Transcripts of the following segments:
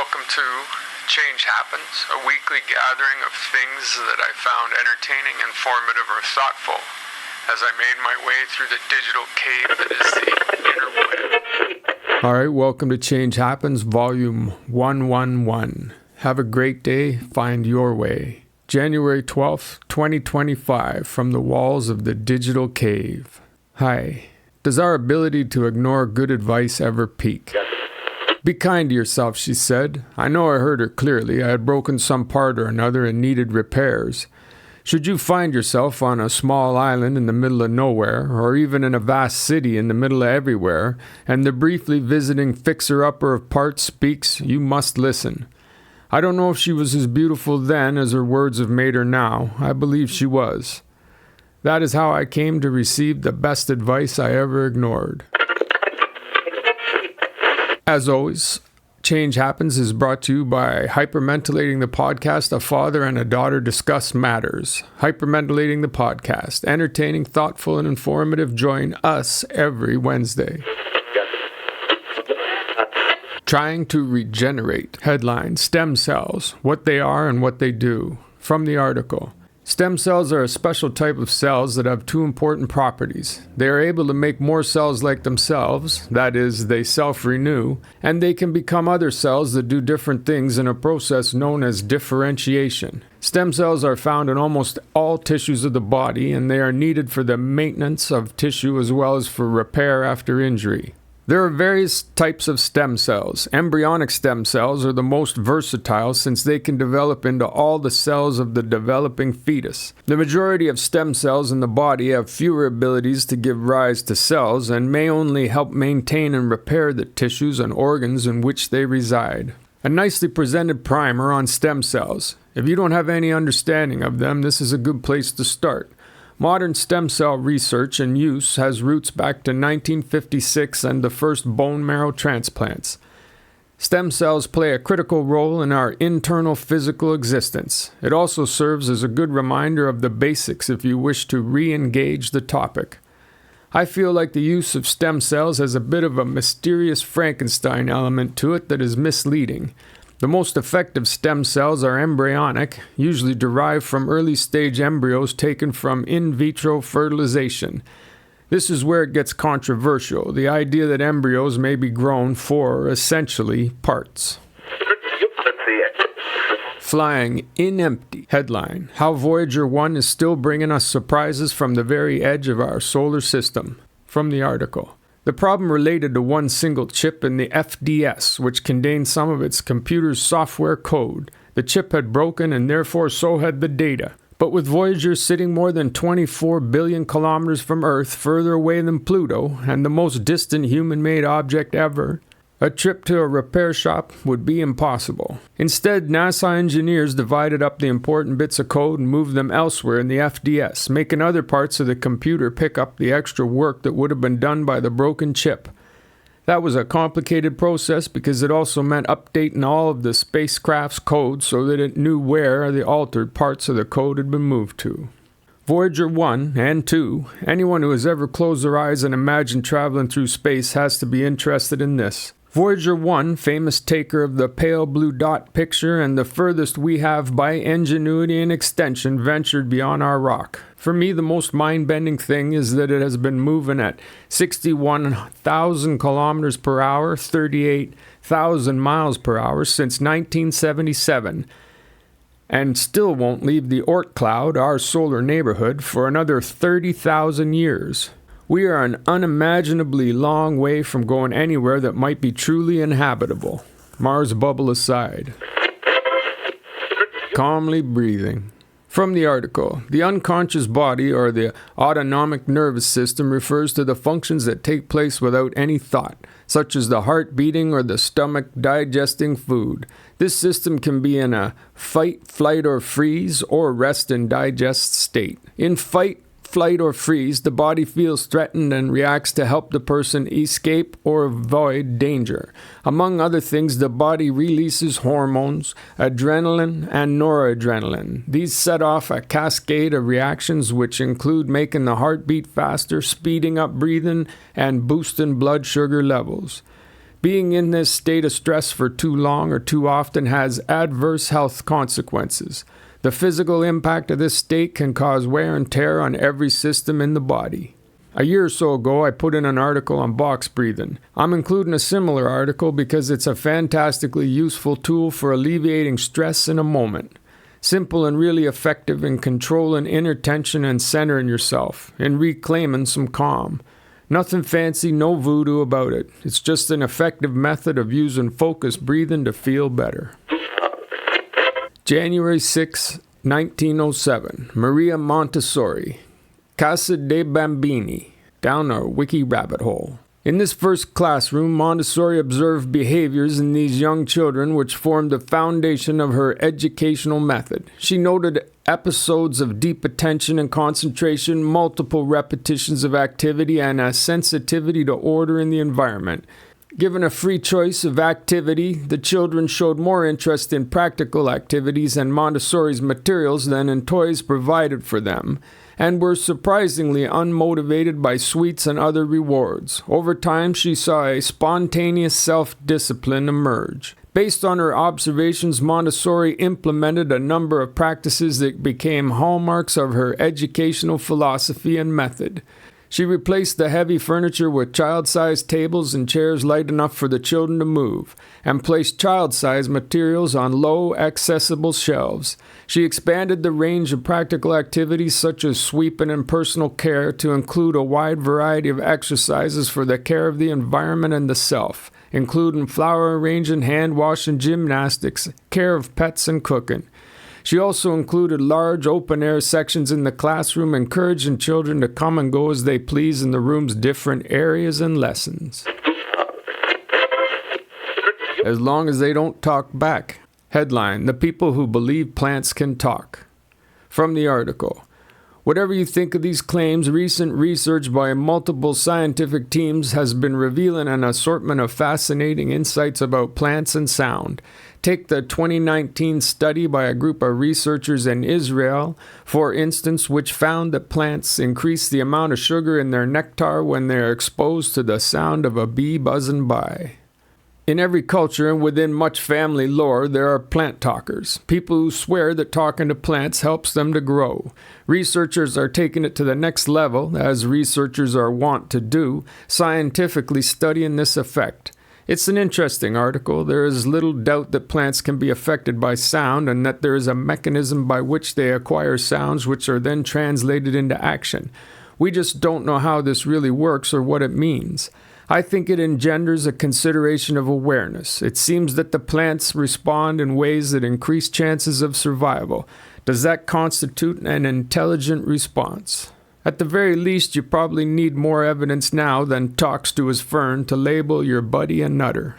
welcome to Change Happens, a weekly gathering of things that I found entertaining, informative, or thoughtful as I made my way through the digital cave that is the interweb. All right, welcome to Change Happens, Volume 111. Have a great day, find your way. January 12th, 2025, from the walls of the digital cave. Hi. Does our ability to ignore good advice ever peak? Be kind to yourself, she said. I know I heard her clearly. I had broken some part or another and needed repairs. Should you find yourself on a small island in the middle of nowhere, or even in a vast city in the middle of everywhere, and the briefly visiting fixer-upper of parts speaks, you must listen. I don't know if she was as beautiful then as her words have made her now. I believe she was. That is how I came to receive the best advice I ever ignored. As always, Change Happens is brought to you by Hyperventilating the Podcast. A father and a daughter discuss matters. Hyperventilating the Podcast. Entertaining, thoughtful, and informative. Join us every Wednesday. Trying to regenerate. Headline: Stem cells. What they are and what they do. From the article. Stem cells are a special type of cells that have two important properties. They are able to make more cells like themselves, that is, they self-renew, and they can become other cells that do different things in a process known as differentiation. Stem cells are found in almost all tissues of the body, and they are needed for the maintenance of tissue as well as for repair after injury. There are various types of stem cells. Embryonic stem cells are the most versatile since they can develop into all the cells of the developing fetus. The majority of stem cells in the body have fewer abilities to give rise to cells and may only help maintain and repair the tissues and organs in which they reside. A nicely presented primer on stem cells. If you don't have any understanding of them, this is a good place to start. Modern stem cell research and use has roots back to 1956 and the first bone marrow transplants. Stem cells play a critical role in our internal physical existence. It also serves as a good reminder of the basics if you wish to re-engage the topic. I feel like the use of stem cells has a bit of a mysterious Frankenstein element to it that is misleading. The most effective stem cells are embryonic, usually derived from early-stage embryos taken from in vitro fertilization. This is where it gets controversial, the idea that embryos may be grown for, essentially, parts. Flying in empty. Headline: How Voyager 1 is still bringing us surprises from the very edge of our solar system. From the article. The problem related to one single chip in the FDS, which contained some of its computer's software code. The chip had broken and therefore so had the data. But with Voyager sitting more than 24 billion kilometers from Earth, further away than Pluto, and the most distant human-made object ever, a trip to a repair shop would be impossible. Instead, NASA engineers divided up the important bits of code and moved them elsewhere in the FDS, making other parts of the computer pick up the extra work that would have been done by the broken chip. That was a complicated process because it also meant updating all of the spacecraft's code so that it knew where the altered parts of the code had been moved to. Voyager 1 and 2, anyone who has ever closed their eyes and imagined traveling through space has to be interested in this. Voyager 1, famous taker of the pale blue dot picture and the furthest we have by ingenuity and extension ventured beyond our rock. For me, the most mind-bending thing is that it has been moving at 61,000 kilometers per hour, 38,000 miles per hour since 1977, and still won't leave the Oort cloud, our solar neighborhood, for another 30,000 years. We are an unimaginably long way from going anywhere that might be truly inhabitable. Mars bubble aside. Calmly breathing. From the article, the unconscious body or the autonomic nervous system refers to the functions that take place without any thought, such as the heart beating or the stomach digesting food. This system can be in a fight, flight, or freeze, or rest and digest state. In fight, flight, or freeze, the body feels threatened and reacts to help the person escape or avoid danger. Among other things, the body releases hormones, adrenaline and noradrenaline. These set off a cascade of reactions which include making the heart beat faster, speeding up breathing, and boosting blood sugar levels. Being in this state of stress for too long or too often has adverse health consequences. The physical impact of this state can cause wear and tear on every system in the body. A year or so ago, I put in an article on box breathing. I'm including a similar article because it's a fantastically useful tool for alleviating stress in a moment. Simple and really effective in controlling inner tension and centering yourself, and reclaiming some calm. Nothing fancy, no voodoo about it. It's just an effective method of using focused breathing to feel better. January 6, 1907. Maria Montessori. Casa de Bambini. Down a wiki rabbit hole. In this first classroom, Montessori observed behaviors in these young children which formed the foundation of her educational method. She noted episodes of deep attention and concentration, multiple repetitions of activity, and a sensitivity to order in the environment. Given a free choice of activity, the children showed more interest in practical activities and Montessori's materials than in toys provided for them, and were surprisingly unmotivated by sweets and other rewards. Over time, she saw a spontaneous self-discipline emerge. Based on her observations, Montessori implemented a number of practices that became hallmarks of her educational philosophy and method. She replaced the heavy furniture with child-sized tables and chairs light enough for the children to move, and placed child-sized materials on low, accessible shelves. She expanded the range of practical activities such as sweeping and personal care to include a wide variety of exercises for the care of the environment and the self, including flower arranging, hand washing, gymnastics, care of pets, and cooking. She also included large open-air sections in the classroom, encouraging children to come and go as they please in the room's different areas and lessons. As long as they don't talk back. Headline: The people who believe plants can talk. From the article. Whatever you think of these claims, recent research by multiple scientific teams has been revealing an assortment of fascinating insights about plants and sound. Take the 2019 study by a group of researchers in Israel, for instance, which found that plants increase the amount of sugar in their nectar when they are exposed to the sound of a bee buzzing by. In every culture and within much family lore, there are plant talkers, people who swear that talking to plants helps them to grow. Researchers are taking it to the next level, as researchers are wont to do, scientifically studying this effect. It's an interesting article. There is little doubt that plants can be affected by sound and that there is a mechanism by which they acquire sounds which are then translated into action. We just don't know how this really works or what it means. I think it engenders a consideration of awareness. It seems that the plants respond in ways that increase chances of survival. Does that constitute an intelligent response? At the very least, you probably need more evidence now than talks to his fern to label your buddy a nutter.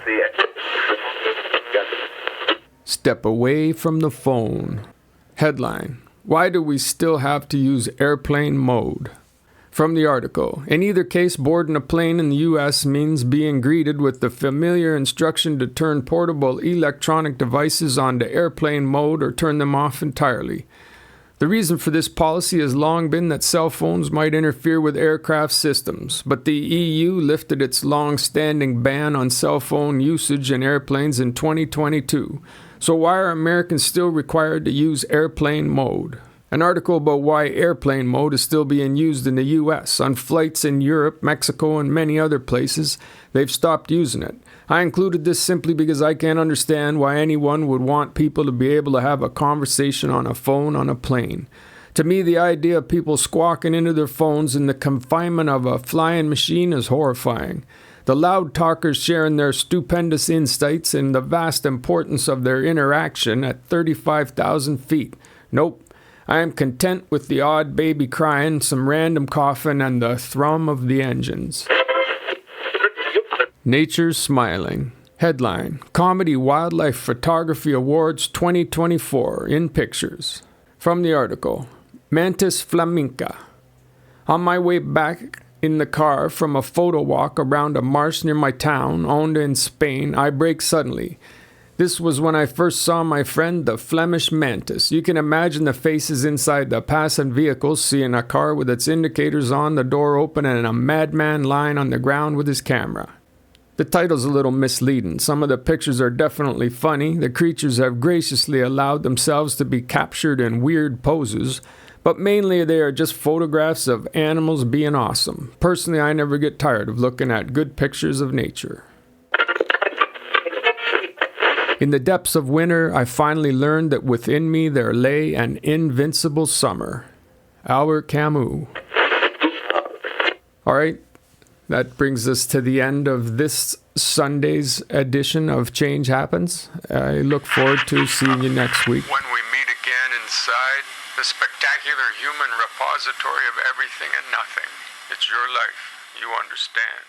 Step away from the phone. Headline: Why do we still have to use airplane mode? From the article. In either case, boarding a plane in the U.S. means being greeted with the familiar instruction to turn portable electronic devices onto airplane mode or turn them off entirely. The reason for this policy has long been that cell phones might interfere with aircraft systems, but the EU lifted its long-standing ban on cell phone usage in airplanes in 2022. So why are Americans still required to use airplane mode? An article about why airplane mode is still being used in the U.S. On flights in Europe, Mexico, and many other places, they've stopped using it. I included this simply because I can't understand why anyone would want people to be able to have a conversation on a phone on a plane. To me, the idea of people squawking into their phones in the confinement of a flying machine is horrifying. The loud talkers sharing their stupendous insights and the vast importance of their interaction at 35,000 feet. Nope. I am content with the odd baby crying, some random coughing, and the thrum of the engines. Nature's Smiling. Headline: Comedy Wildlife Photography Awards 2024 in pictures. From the article. Mantis flamenca. On my way back in the car from a photo walk around a marsh near my town, Onda in Spain, I brake suddenly. This was when I first saw my friend, the Flemish mantis. You can imagine the faces inside the passing vehicles, seeing a car with its indicators on, the door open, and a madman lying on the ground with his camera. The title's a little misleading. Some of the pictures are definitely funny. The creatures have graciously allowed themselves to be captured in weird poses, but mainly they are just photographs of animals being awesome. Personally, I never get tired of looking at good pictures of nature. In the depths of winter, I finally learned that within me there lay an invincible summer. Albert Camus. All right, that brings us to the end of this Sunday's edition of Change Happens. I look forward to seeing you next week. When we meet again inside the spectacular human repository of everything and nothing, it's your life, you understand.